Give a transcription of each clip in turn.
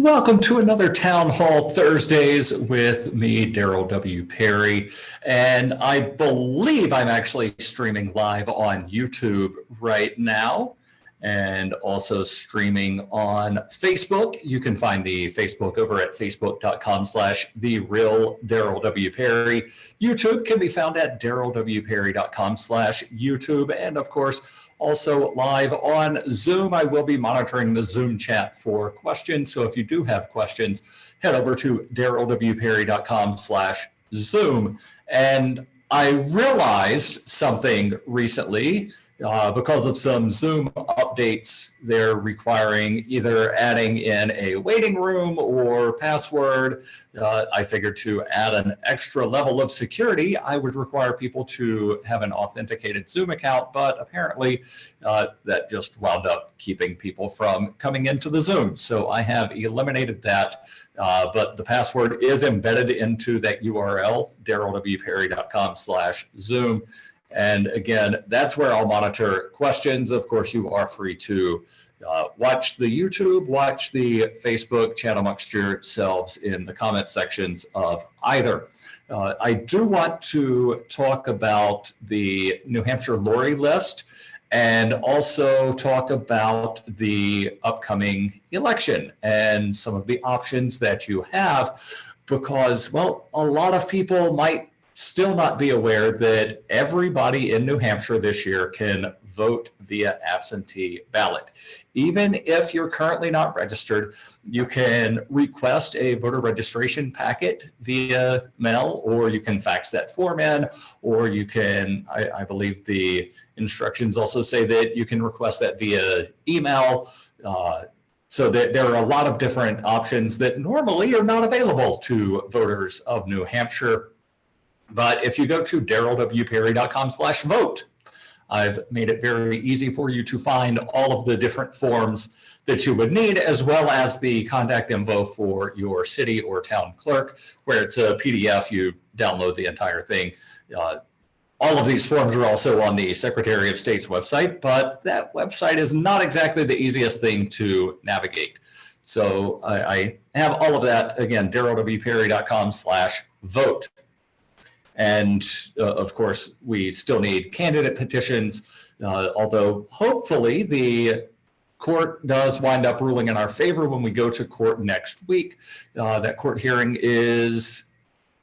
Welcome to another Town Hall Thursdays with me, Darryl W. Perry. And I believe I'm actually streaming live on YouTube right now and also streaming on Facebook. You can find the Facebook over at facebook.com/TheRealDarrylWPerry. YouTube can be found at darrylwperry.com/YouTube. And of course, also live on Zoom. I will be monitoring the Zoom chat for questions. So if you do have questions, head over to darrylwperry.com/Zoom. And I realized something recently because of some Zoom updates. They're requiring either adding in a waiting room or password. I figured to add an extra level of security, I would require people to have an authenticated Zoom account, but apparently that just wound up keeping people from coming into the Zoom. So I have eliminated that, but the password is embedded into that URL, darrylwperry.com/Zoom. And again, that's where I'll monitor questions. Of course, you are free to watch the YouTube, watch the Facebook, chat amongst yourselves in the comment sections of either. I do want to talk about the New Hampshire Laurie List and also talk about the upcoming election and some of the options that you have, because, well, a lot of people might still not be aware that everybody in New Hampshire this year can vote via absentee ballot. Even if you're currently not registered, you can request a voter registration packet via mail, or you can fax that form in, or you can, I believe the instructions also say that you can request that via email. So there are a lot of different options that normally are not available to voters of New Hampshire. But if you go to darrylwperry.com/vote, I've made it very easy for you to find all of the different forms that you would need, as well as the contact info for your city or town clerk, where it's a PDF. You download the entire thing. All of these forms are also on the Secretary of State's website, but that website is not exactly the easiest thing to navigate. So I have all of that, again, darrylwperry.com/vote. And of course, we still need candidate petitions, although hopefully the court does wind up ruling in our favor when we go to court next week. That court hearing is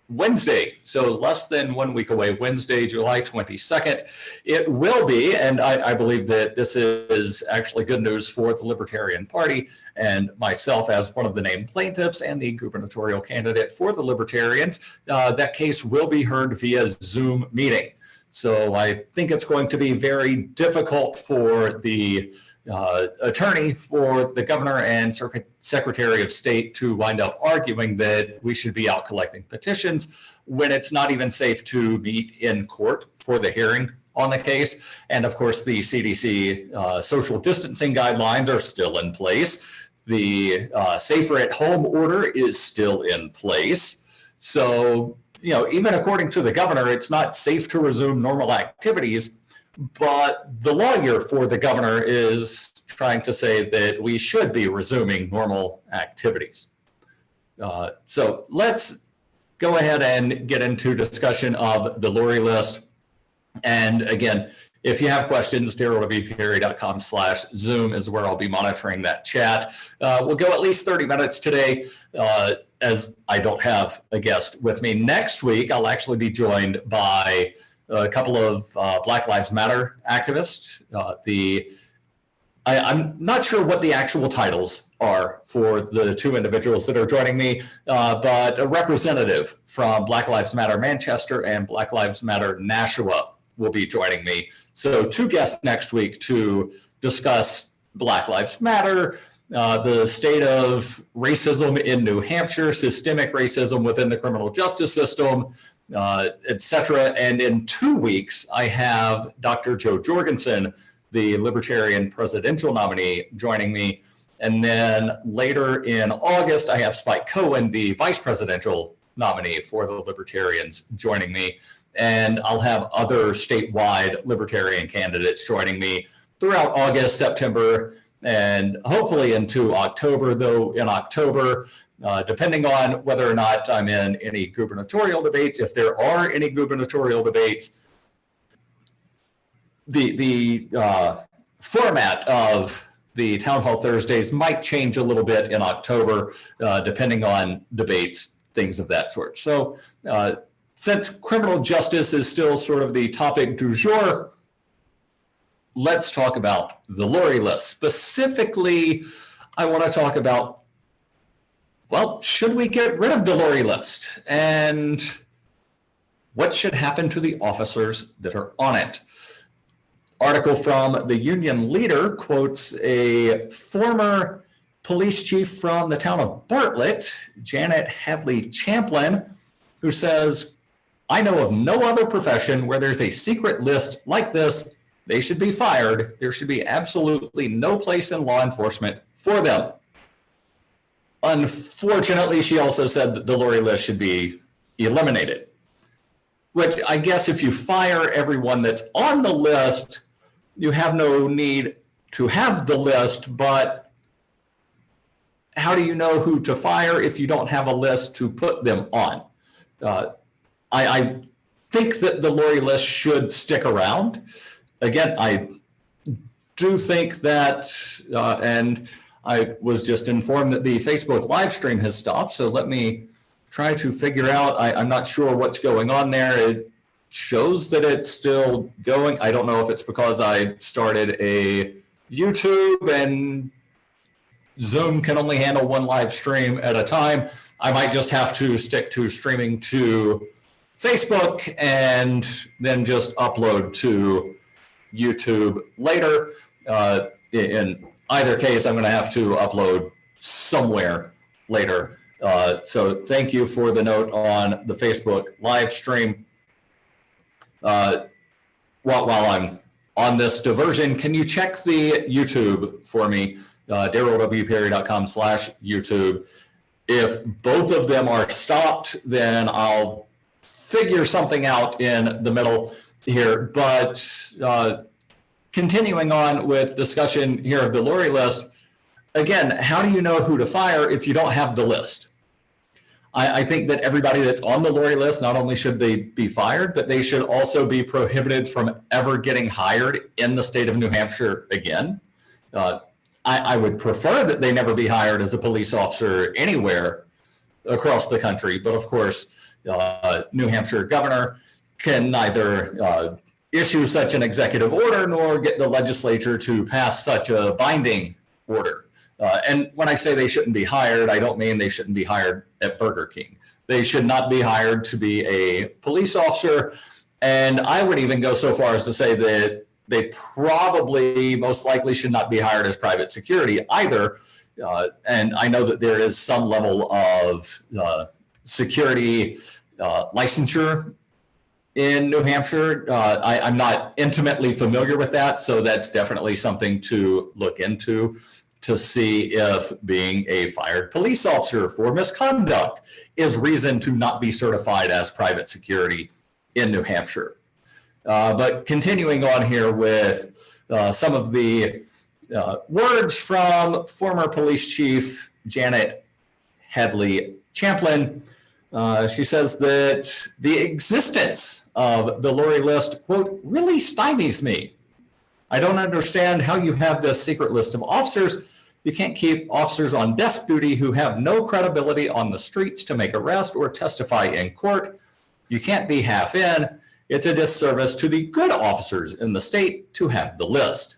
Wednesday, so less than 1 week away, Wednesday, July 22nd. It will be, and I believe that this is actually good news for the Libertarian Party and myself as one of the named plaintiffs and the gubernatorial candidate for the Libertarians. That case will be heard via Zoom meeting. So I think it's going to be very difficult for the attorney for the governor and secretary of state to wind up arguing that we should be out collecting petitions when it's not even safe to meet in court for the hearing on the case. And of course, the CDC social distancing guidelines are still in place. The safer at home order is still in place. So, even according to the governor, it's not safe to resume normal activities. But the lawyer for the governor is trying to say that we should be resuming normal activities. So let's go ahead and get into discussion of the Laurie List. And again, if you have questions, darrylwperry.com/Zoom is where I'll be monitoring that chat. We'll go at least 30 minutes today, as I don't have a guest with me. Next week, I'll actually be joined by a couple of Black Lives Matter activists. I'm not sure what the actual titles are for the two individuals that are joining me, but a representative from Black Lives Matter Manchester and Black Lives Matter Nashua will be joining me. So 2 guests next week to discuss Black Lives Matter, the state of racism in New Hampshire, systemic racism within the criminal justice system, etc. And in 2 weeks, I have Dr. Joe Jorgensen, the Libertarian presidential nominee, joining me. And then later in August, I have Spike Cohen, the vice presidential nominee for the Libertarians, joining me. And I'll have other statewide Libertarian candidates joining me throughout August, September, and hopefully into October, though in October, depending on whether or not I'm in any gubernatorial debates, if there are any gubernatorial debates, the format of the Town Hall Thursdays might change a little bit in October, depending on debates, things of that sort. So since criminal justice is still sort of the topic du jour, let's talk about the Laurie List. Specifically, I want to talk about, well, should we get rid of the Laurie List? And what should happen to the officers that are on it? Article from the Union Leader quotes a former police chief from the town of Bartlett, Janet Hadley Champlin, who says, "I know of no other profession where there's a secret list like this. They should be fired. There should be absolutely no place in law enforcement for them." Unfortunately, she also said that the Laurie List should be eliminated, which I guess if you fire everyone that's on the list, you have no need to have the list, but how do you know who to fire if you don't have a list to put them on? I think that the Laurie List should stick around. Again, I do think that, and I was just informed that the Facebook live stream has stopped, so let me try to figure out, I'm not sure what's going on there. It shows that it's still going. I don't know if it's because I started a YouTube and Zoom can only handle one live stream at a time. I might just have to stick to streaming to Facebook and then just upload to YouTube later. In either case, I'm going to have to upload somewhere later. So thank you for the note on the Facebook live stream. While I'm on this diversion, can you check the YouTube for me? DarrylWPerry.com/YouTube. If both of them are stopped, then I'll figure something out in the middle here. But continuing on with discussion here of the Laurie List, again, how do you know who to fire if you don't have the list? I think that everybody that's on the Laurie List, not only should they be fired, but they should also be prohibited from ever getting hired in the state of New Hampshire again. I would prefer that they never be hired as a police officer anywhere across the country. But of course, New Hampshire governor can neither issue such an executive order nor get the legislature to pass such a binding order. And when I say they shouldn't be hired, I don't mean they shouldn't be hired at Burger King. They should not be hired to be a police officer. And I would even go so far as to say that they probably most likely should not be hired as private security either. And I know that there is some level of security licensure in New Hampshire. I'm not intimately familiar with that, so that's definitely something to look into, to see if being a fired police officer for misconduct is reason to not be certified as private security in New Hampshire. But continuing on here with some of the words from former police chief Janet Hadley Champlin. She says that the existence of the Laurie List, quote, really stymies me. I don't understand how you have this secret list of officers. You can't keep officers on desk duty who have no credibility on the streets to make arrest or testify in court. You can't be half in. It's a disservice to the good officers in the state to have the list.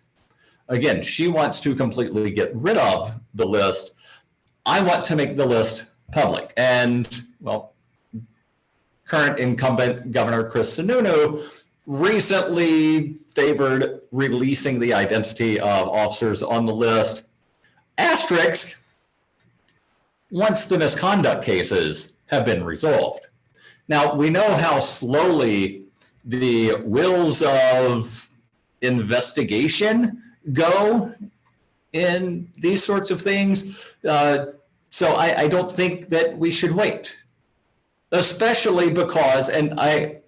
Again, she wants to completely get rid of the list. I want to make the list public. And, well, current incumbent Governor Chris Sununu recently favored releasing the identity of officers on the list, asterisk, once the misconduct cases have been resolved. Now, we know how slowly the wheels of investigation go in these sorts of things. So I don't think that we should wait, especially because, and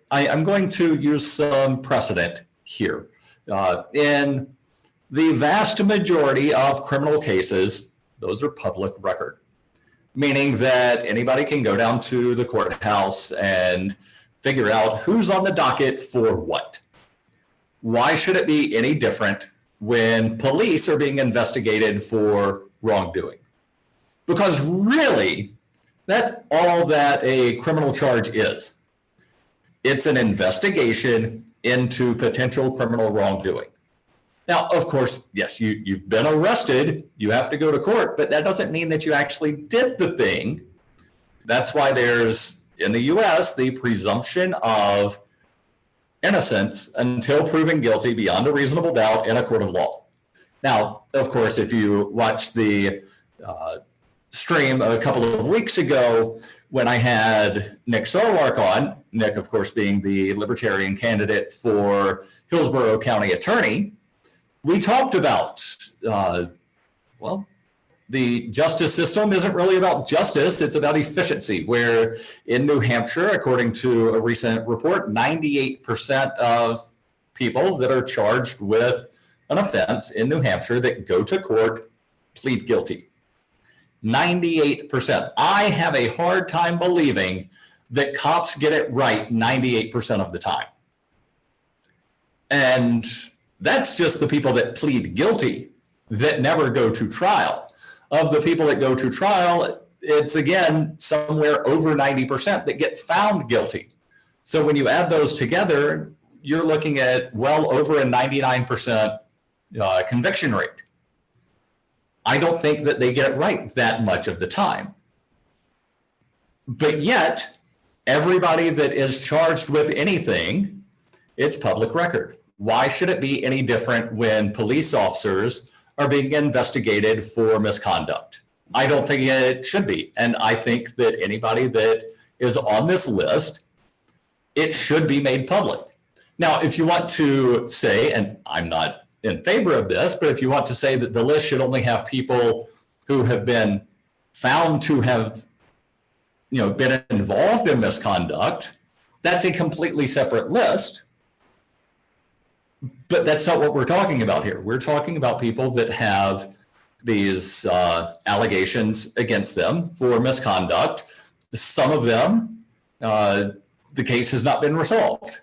I'm going to use some precedent here. In The vast majority of criminal cases, those are public record, meaning that anybody can go down to the courthouse and figure out who's on the docket for what. Why should it be any different when police are being investigated for wrongdoing? Because really, that's all that a criminal charge is. It's an investigation into potential criminal wrongdoing. Now, of course, yes, you've been arrested, you have to go to court, but that doesn't mean that you actually did the thing. That's why there's, in the US, the presumption of innocence until proven guilty beyond a reasonable doubt in a court of law. Now, of course, if you watch the stream a couple of weeks ago when I had Nick Sarwark on, Nick, of course, being the Libertarian candidate for Hillsborough County Attorney, we talked about, well, the justice system isn't really about justice, it's about efficiency, where in New Hampshire, according to a recent report, 98% of people that are charged with an offense in New Hampshire that go to court plead guilty. 98%. I have a hard time believing that cops get it right 98% of the time. And that's just the people that plead guilty that never go to trial. Of the people that go to trial, it's again somewhere over 90% that get found guilty. So when you add those together, you're looking at well over a 99% conviction rate. I don't think that they get it right that much of the time. But yet, everybody that is charged with anything, it's public record. Why should it be any different when police officers are being investigated for misconduct? I don't think it should be. And I think that anybody that is on this list, it should be made public. Now, if you want to say, and I'm not in favor of this, but if you want to say that the list should only have people who have been found to have, been involved in misconduct, that's a completely separate list. But that's not what we're talking about here. We're talking about people that have these allegations against them for misconduct. Some of them, the case has not been resolved.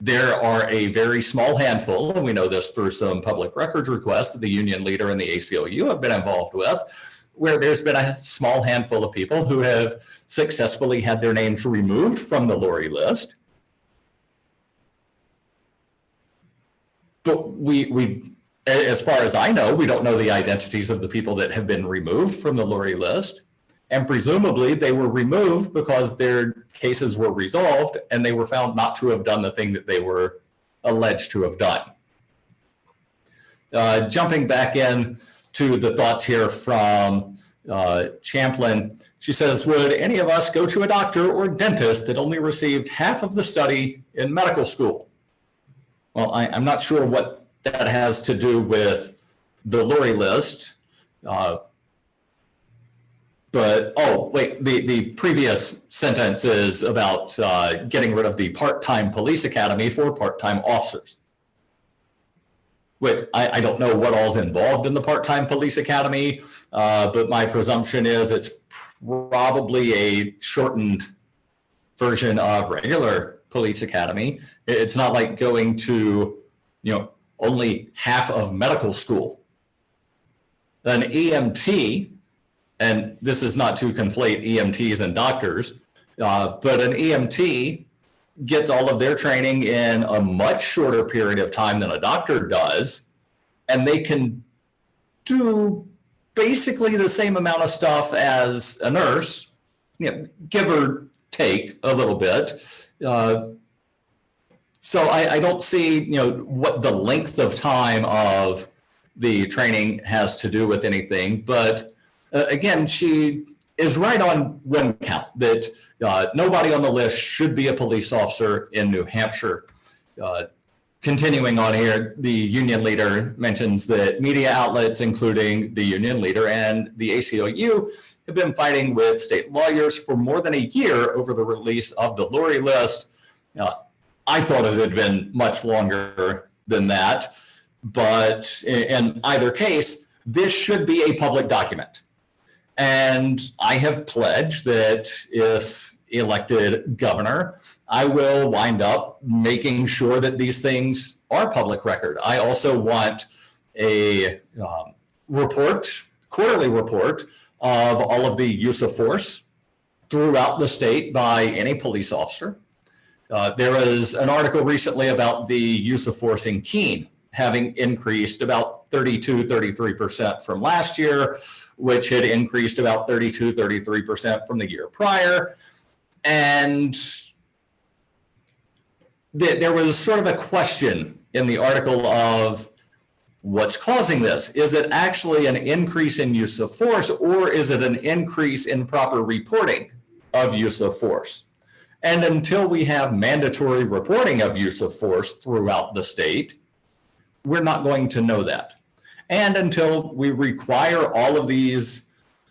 There are a very small handful, and we know this through some public records requests that the union leader and the ACLU have been involved with, where there's been a small handful of people who have successfully had their names removed from the Laurie List. But we, as far as I know, we don't know the identities of the people that have been removed from the Laurie List. And presumably they were removed because their cases were resolved and they were found not to have done the thing that they were alleged to have done. Jumping back in to the thoughts here from Champlin, she says, would any of us go to a doctor or dentist that only received half of the study in medical school? Well, I'm not sure what that has to do with the Laurie List. But, oh, wait, the previous sentence is about getting rid of the part-time police academy for part-time officers. Which I don't know what all's involved in the part-time police academy, but my presumption is it's probably a shortened version of regular police academy. It's not like going to, only half of medical school. An EMT, and this is not to conflate EMTs and doctors, but an EMT gets all of their training in a much shorter period of time than a doctor does, and they can do basically the same amount of stuff as a nurse, give or take a little bit. So I don't see, what the length of time of the training has to do with anything, but again, she is right on one count that nobody on the list should be a police officer in New Hampshire. Continuing on here, the union leader mentions that media outlets, including the union leader and the ACLU, have been fighting with state lawyers for more than a year over the release of the Laurie List. I thought it had been much longer than that. But in either case, this should be a public document. And I have pledged that if elected governor, I will wind up making sure that these things are public record. I also want a quarterly report of all of the use of force throughout the state by any police officer. There was an article recently about the use of force in Keene having increased about 33% from last year, which had increased about 33% from the year prior. And there was sort of a question in the article of what's causing this. Is it actually an increase in use of force, or is it an increase in proper reporting of use of force? And until we have mandatory reporting of use of force throughout the state, we're not going to know that. And until we require all of these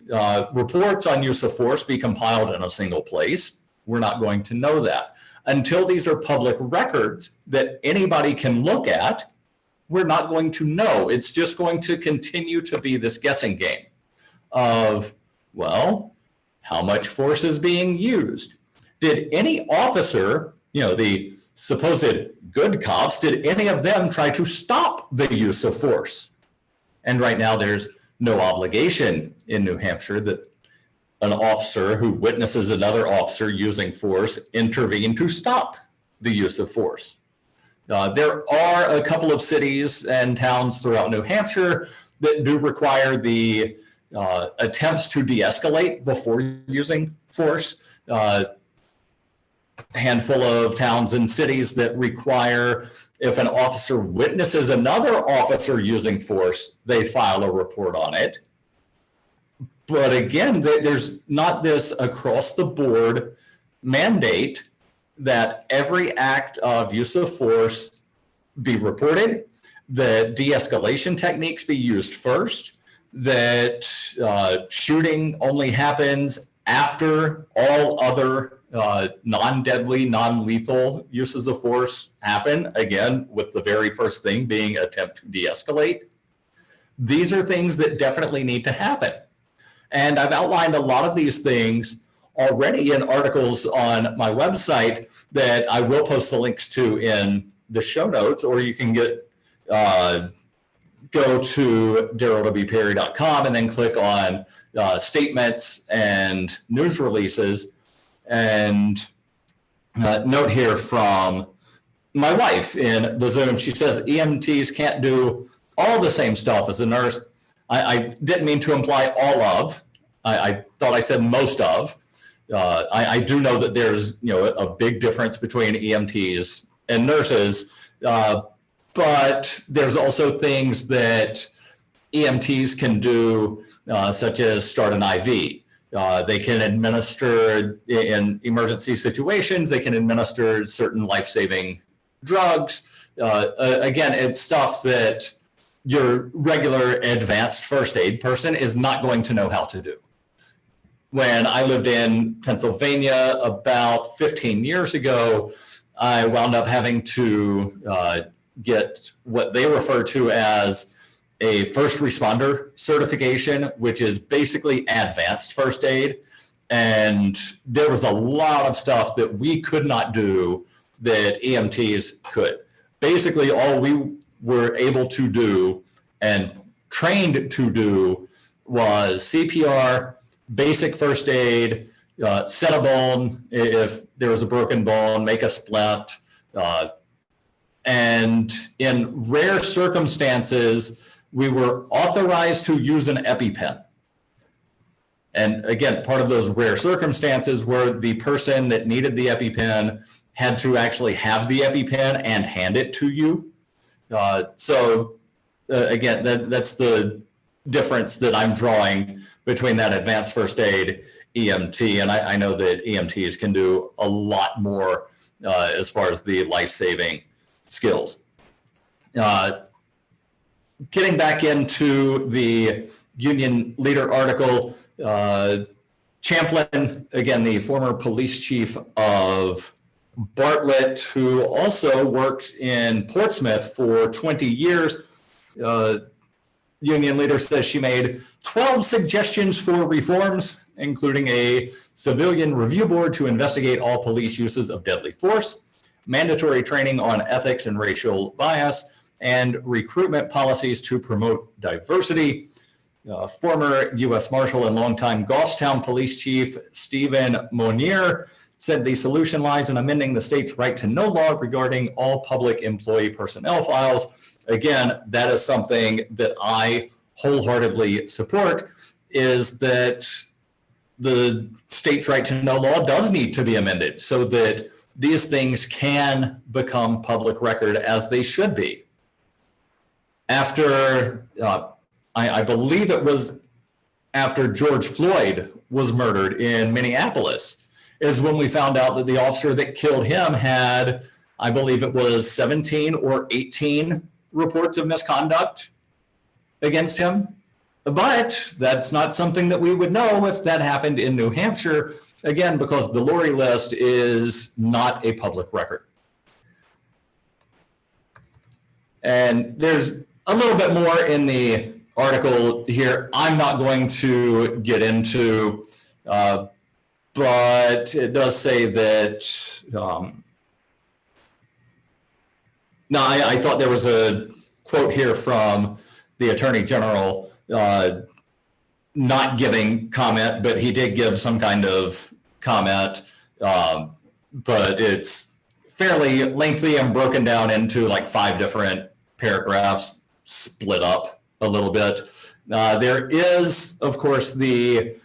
reports on use of force be compiled in a single place, we're not going to know that. Until these are public records that anybody can look at, we're not going to know. It's just going to continue to be this guessing game of, well, how much force is being used? Did any officer, the supposed good cops, did any of them try to stop the use of force? And right now there's no obligation in New Hampshire that an officer who witnesses another officer using force intervene to stop the use of force. There are a couple of cities and towns throughout New Hampshire that do require the attempts to de-escalate before using force. A handful of towns and cities that require, if an officer witnesses another officer using force, they file a report on it. But again, there's not this across the board mandate that every act of use of force be reported, that de-escalation techniques be used first, that shooting only happens after all other non-deadly, non-lethal uses of force happen, again, with the very first thing being attempt to de-escalate. These are things that definitely need to happen. And I've outlined a lot of these things already in articles on my website that I will post the links to in the show notes, or you can go to darrylwperry.com and then click on statements and news releases. And note here from my wife in the Zoom, she says EMTs can't do all the same stuff as a nurse. I didn't mean to imply all of. I thought I said most of. I do know that there's a big difference between EMTs and nurses, but there's also things that EMTs can do, such as start an IV. They can administer in emergency situations. They can administer certain life-saving drugs. Again, it's stuff that your regular advanced first aid person is not going to know how to do. When I lived in Pennsylvania about 15 years ago, I wound up having to get what they refer to as a first responder certification, which is basically advanced first aid. And there was a lot of stuff that we could not do that EMTs could. Basically, all we were able to do and trained to do was CPR, basic first aid, set a bone if there was a broken bone, make a splint. And in rare circumstances, we were authorized to use an EpiPen. And again, part of those rare circumstances were the person that needed the EpiPen had to actually have the EpiPen and hand it to you. Again, that's the difference that I'm drawing between that advanced first aid EMT. And I know that EMTs can do a lot more as far as the life-saving skills. Getting back into the Union Leader article, Champlin, again, the former police chief of Bartlett, who also worked in Portsmouth for 20 years, Union leader says she made 12 suggestions for reforms, including a civilian review board to investigate all police uses of deadly force, mandatory training on ethics and racial bias, and recruitment policies to promote diversity. Former U.S. Marshal and longtime Goffstown Police Chief Stephen Monier said the solution lies in amending the state's right to know law regarding all public employee personnel files. Again, that is something that I wholeheartedly support, is that the state's right to know law does need to be amended so that these things can become public record as they should be. After, I believe it was after George Floyd was murdered in Minneapolis, is when we found out that the officer that killed him had, I believe it was 17 or 18 reports of misconduct against him. But that's not something that we would know if that happened in New Hampshire, again, because the Laurie List is not a public record. And there's a little bit more in the article here I'm not going to get into, but it does say that, I thought there was a quote here from the Attorney General not giving comment, but he did give some kind of comment, but it's fairly lengthy and broken down into like 5 different paragraphs, split up a little bit. There is, of course, the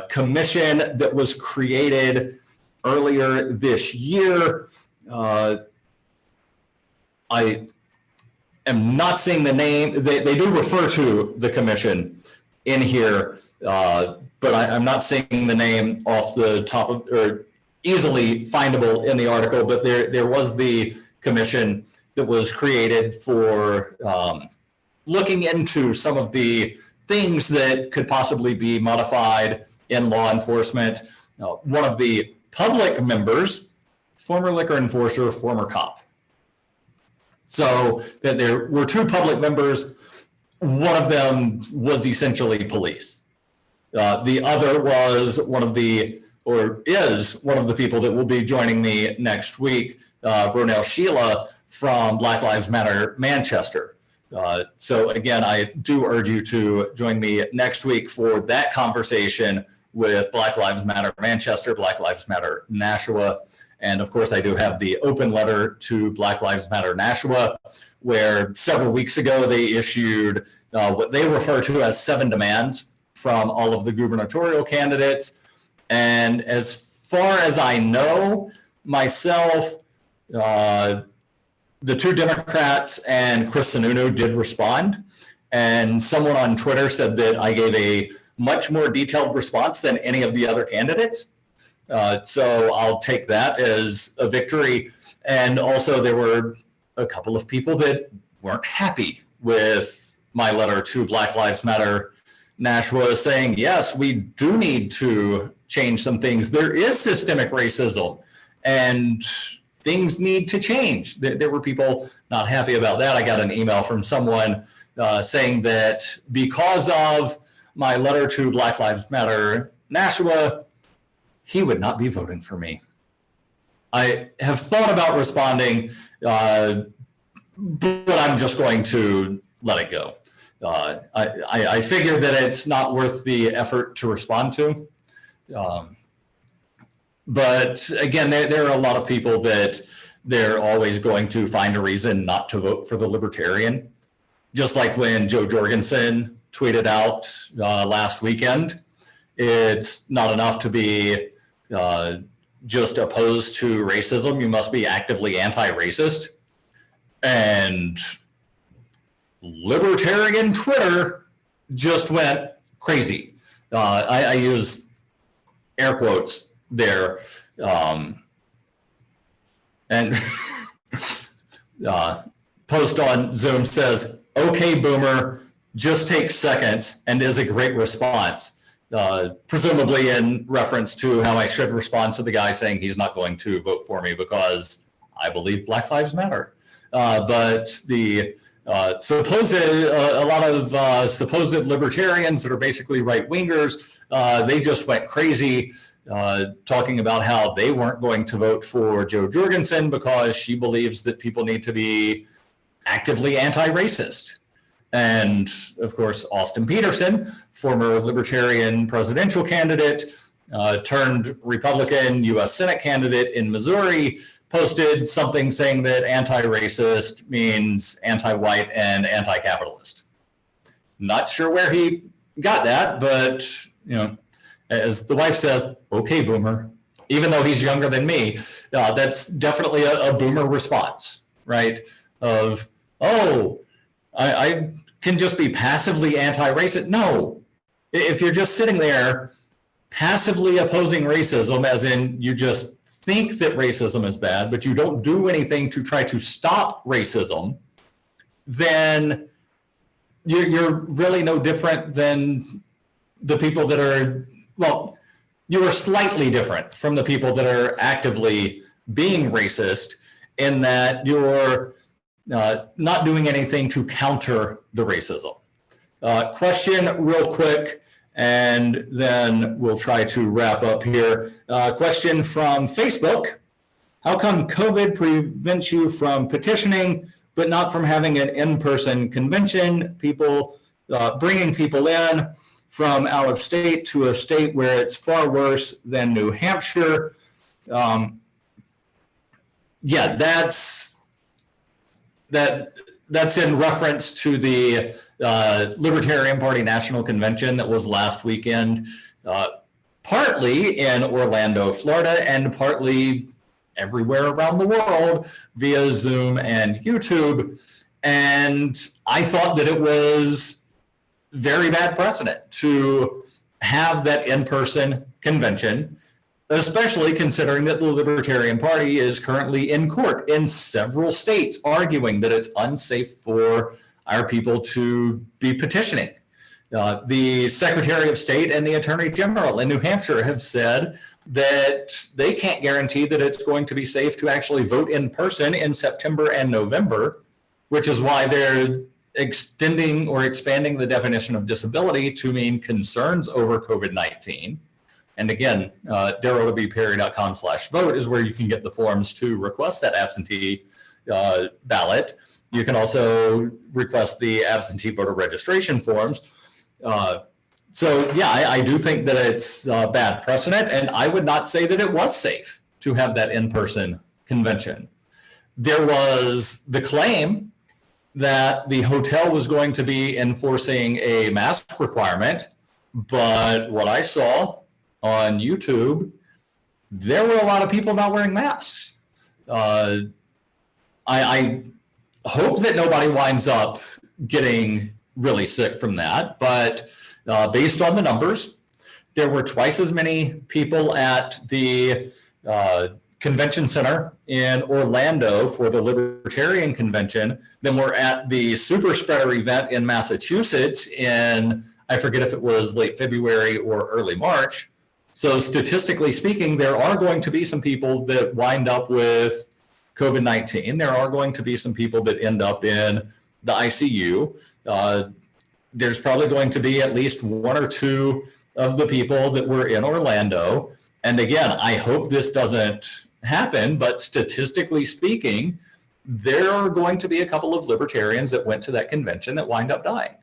commission that was created earlier this year. I am not seeing the name. They do refer to the commission in here, but I'm not seeing the name off the top of, or easily findable in the article, but there was the commission that was created for looking into some of the things that could possibly be modified in law enforcement. One of the public members, former liquor enforcer, former cop. So that there were 2 public members. One of them was essentially police. The other was is one of the people that will be joining me next week, Ronell Sheila from Black Lives Matter Manchester. So again, I do urge you to join me next week for that conversation with Black Lives Matter Manchester, Black Lives Matter Nashua. And of course, I do have the open letter to Black Lives Matter Nashua, where several weeks ago they issued what they refer to as 7 demands from all of the gubernatorial candidates. And as far as I know, myself, the 2 Democrats and Chris Sununu did respond. And someone on Twitter said that I gave a much more detailed response than any of the other candidates. So I'll take that as a victory. And also there were a couple of people that weren't happy with my letter to Black Lives Matter Nashua saying, yes, we do need to change some things. There is systemic racism and things need to change. There were people not happy about that. I got an email from someone saying that because of my letter to Black Lives Matter Nashua, he would not be voting for me. I have thought about responding, but I'm just going to let it go. I figure that it's not worth the effort to respond to. But again, there are a lot of people that they're always going to find a reason not to vote for the Libertarian. Just like when Joe Jorgensen tweeted out last weekend, it's not enough to be just opposed to racism. You must be actively anti-racist. And Libertarian Twitter just went crazy. I use air quotes there. And post on Zoom says, okay, boomer, just takes seconds and is a great response. Presumably in reference to how I should respond to the guy saying he's not going to vote for me because I believe Black Lives Matter. But the a lot of supposed libertarians that are basically right-wingers, they just went crazy talking about how they weren't going to vote for Jo Jorgensen because she believes that people need to be actively anti-racist. And of course, Austin Peterson, former Libertarian presidential candidate, turned Republican U.S. Senate candidate in Missouri, posted something saying that anti-racist means anti-white and anti-capitalist. Not sure where he got that, but as the wife says, okay, boomer. Even though he's younger than me, that's definitely a boomer response, right? Of, I can just be passively anti-racist. No, if you're just sitting there passively opposing racism, as in you just think that racism is bad, but you don't do anything to try to stop racism, then you're really no different than the people that are, well, you are slightly different from the people that are actively being racist in that you're not doing anything to counter the racism. Question real quick, and then we'll try to wrap up here. Question from Facebook. How come COVID prevents you from petitioning, but not from having an in-person convention? People bringing people in from out of state to a state where it's far worse than New Hampshire. Yeah, that's in reference to the Libertarian Party National Convention that was last weekend, partly in Orlando, Florida, and partly everywhere around the world via Zoom and YouTube. And I thought that it was very bad precedent to have that in-person convention, especially considering that the Libertarian Party is currently in court in several states arguing that it's unsafe for our people to be petitioning. The Secretary of State and the Attorney General in New Hampshire have said that they can't guarantee that it's going to be safe to actually vote in person in September and November, which is why they're extending or expanding the definition of disability to mean concerns over COVID-19. And again, darrylwperry.com/vote is where you can get the forms to request that absentee ballot. You can also request the absentee voter registration forms. So yeah, I do think that it's bad precedent, and I would not say that it was safe to have that in-person convention. There was the claim that the hotel was going to be enforcing a mask requirement, but what I saw on YouTube, there were a lot of people not wearing masks. I hope that nobody winds up getting really sick from that, but based on the numbers, there were twice as many people at the convention center in Orlando for the Libertarian Convention than were at the super spreader event in Massachusetts in, I forget if it was late February or early March. So statistically speaking, there are going to be some people that wind up with COVID-19. There are going to be some people that end up in the ICU. There's probably going to be at least one or two of the people that were in Orlando. And again, I hope this doesn't happen, but statistically speaking, there are going to be a couple of libertarians that went to that convention that wind up dying.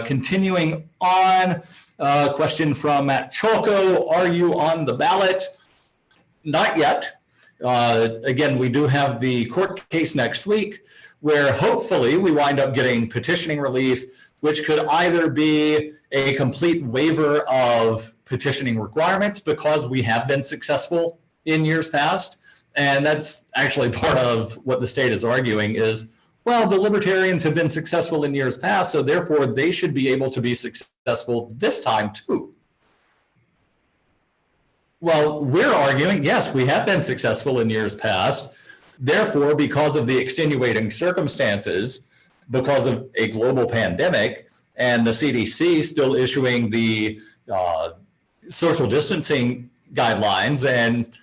Continuing on, question from Matt Chalco, are you on the ballot? Not yet. Again, we do have the court case next week where hopefully we wind up getting petitioning relief, which could either be a complete waiver of petitioning requirements because we have been successful in years past. And that's actually part of what the state is arguing is, well, the libertarians have been successful in years past, so therefore they should be able to be successful this time too. Well, we're arguing, yes, we have been successful in years past. Therefore, because of the extenuating circumstances, because of a global pandemic and the CDC still issuing the social distancing guidelines and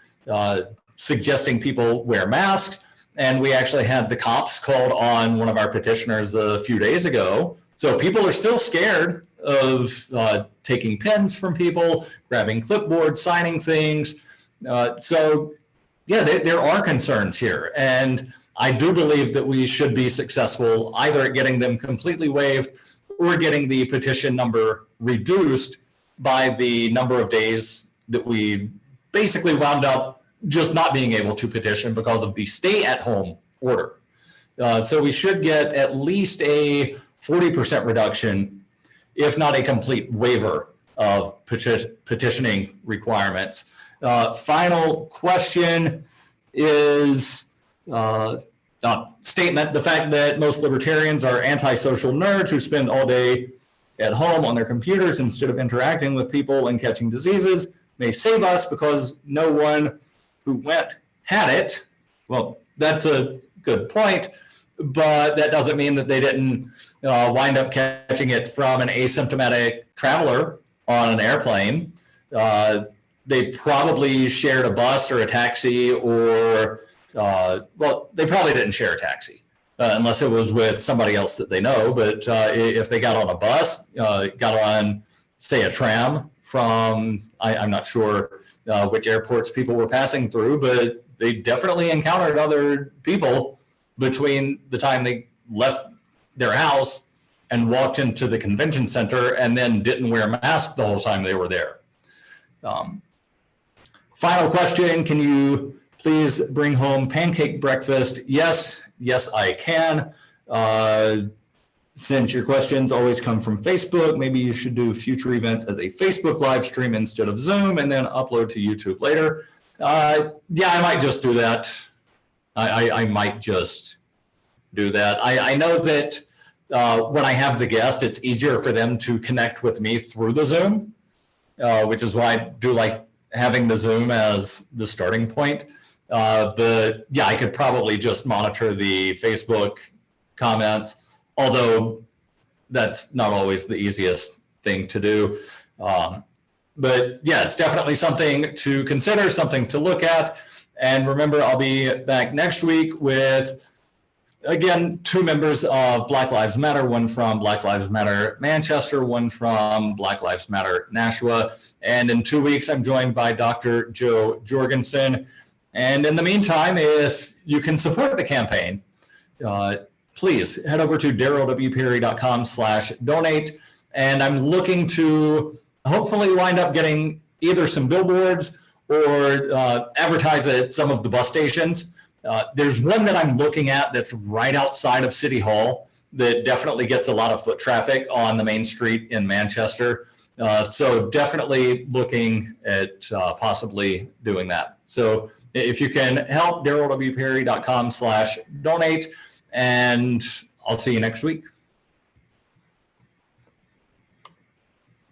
suggesting people wear masks, and we actually had the cops called on one of our petitioners a few days ago. So people are still scared of taking pens from people, grabbing clipboards, signing things. So yeah, there are concerns here. And I do believe that we should be successful either at getting them completely waived or getting the petition number reduced by the number of days that we basically wound up just not being able to petition because of the stay-at-home order. So we should get at least a 40% reduction, if not a complete waiver of petitioning requirements. Final question is statement: the fact that most libertarians are antisocial nerds who spend all day at home on their computers instead of interacting with people and catching diseases may save us because no one who went had it. Well, that's a good point, but that doesn't mean that they didn't wind up catching it from an asymptomatic traveler on an airplane. They probably shared a bus or a taxi, or well, they probably didn't share a taxi unless it was with somebody else that they know. But if they got on a bus, got on, say, a tram from, I'm not sure which airports people were passing through, but they definitely encountered other people between the time they left their house and walked into the convention center and then didn't wear a mask the whole time they were there. Final question: can you please bring home pancake breakfast? Yes, I can. Since your questions always come from Facebook, maybe you should do future events as a Facebook live stream instead of Zoom and then upload to YouTube later. Yeah, I might just do that. I might just do that. I know that when I have the guest, it's easier for them to connect with me through the Zoom, which is why I do like having the Zoom as the starting point. But yeah, I could probably just monitor the Facebook comments, although that's not always the easiest thing to do. But yeah, it's definitely something to consider, something to look at. And remember, I'll be back next week with, again, 2 members of Black Lives Matter, one from Black Lives Matter Manchester, one from Black Lives Matter Nashua. And in 2 weeks, I'm joined by Dr. Joe Jorgensen. And in the meantime, if you can support the campaign, please head over to darrylwperry.com/donate. And I'm looking to hopefully wind up getting either some billboards or advertise at some of the bus stations. There's one that I'm looking at that's right outside of City Hall that definitely gets a lot of foot traffic on the main street in Manchester. So definitely looking at possibly doing that. So if you can help, darrylwperry.com/donate, and I'll see you next week.